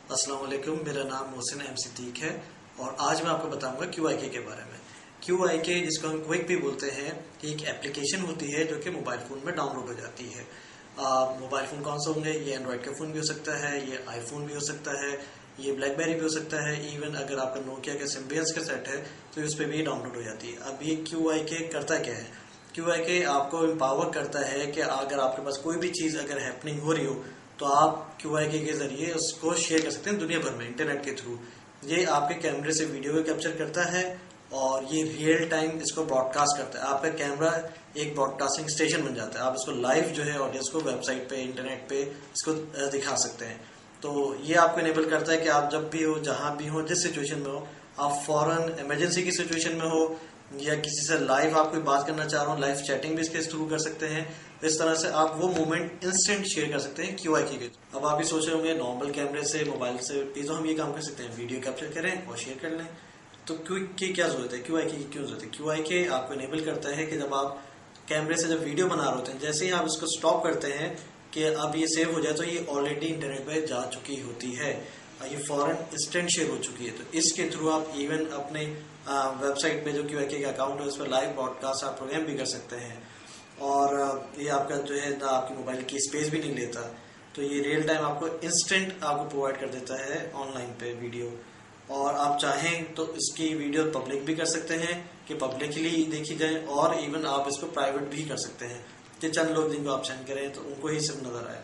अस्सलाम वालेकुम, मेरा नाम मोहसिन एम सिद्दीक है और आज मैं आपको बताऊंगा QIK के बारे में। QIK जिसको हम क्विक भी बोलते हैं, ये एक एप्लीकेशन होती है जो कि मोबाइल फ़ोन में डाउनलोड हो जाती है। मोबाइल फ़ोन कौन सा होंगे? ये एंड्रॉयड का फ़ोन भी हो सकता है, ये आईफोन भी हो सकता है, ये ब्लैकबेरी भी हो सकता है। इवन अगर आपका नोकिया का सिम्बियंस का सेट है तो उस पर भी डाउनलोड हो जाती है। अब ये QIK करता क्या है? QIK आपको एम्पावर करता है कि अगर आपके पास कोई भी चीज़ अगर हैपनिंग हो रही हो तो आप QIK के जरिए उसको शेयर कर सकते हैं दुनिया भर में इंटरनेट के थ्रू। ये आपके कैमरे से वीडियो को कैप्चर करता है और ये रियल टाइम इसको ब्रॉडकास्ट करता है। आपका कैमरा एक ब्रॉडकास्टिंग स्टेशन बन जाता है। आप इसको लाइव जो है ऑडियंस को वेबसाइट पे इंटरनेट पे इसको दिखा सकते हैं। तो ये आपको इनेबल करता है कि आप जब भी हो, जहां भी हो, जिस सिचुएशन में हो, आप फौरन इमरजेंसी की सिचुएशन में हो या किसी से लाइव आप कोई बात करना चाह रहे हो, लाइव चैटिंग भी इसके थ्रू कर सकते हैं। इस तरह से आप वो मोमेंट इंस्टेंट शेयर कर सकते हैं QIK के। अब आप भी सोच रहे होंगे नॉर्मल कैमरे से, मोबाइल से भी तो हम ये काम कर सकते हैं, वीडियो कैप्चर करें और शेयर कर लें। तो की क्या जरूरत है? QIK की क्यों जरूरत है? QIK आपको इनेबल करता है कि जब आप कैमरे से जब वीडियो बना रहे होते हैं, जैसे ही आप इसको स्टॉप करते हैं कि अब ये सेव हो जाए, तो ये ऑलरेडी इंटरनेट पे जा चुकी होती है, ये फॉरन इंस्टेंट शेयर हो चुकी है। तो इसके थ्रू आप इवन अपने वेबसाइट पे जो QIK का अकाउंट है उस पर लाइव ब्रॉडकास्ट आप प्रोग्राम भी कर सकते हैं। और ये आपका जो है ना, आपकी मोबाइल की स्पेस भी नहीं लेता। तो ये रियल टाइम आपको इंस्टेंट आपको प्रोवाइड कर देता है ऑनलाइन पे वीडियो। और आप चाहें तो इसकी वीडियो पब्लिक भी कर सकते हैं कि पब्लिकली देखी जाए, और इवन आप इसको प्राइवेट भी कर सकते हैं कि चंद लोग जिनको आप सेंड करें तो उनको ही सिर्फ नजर आए।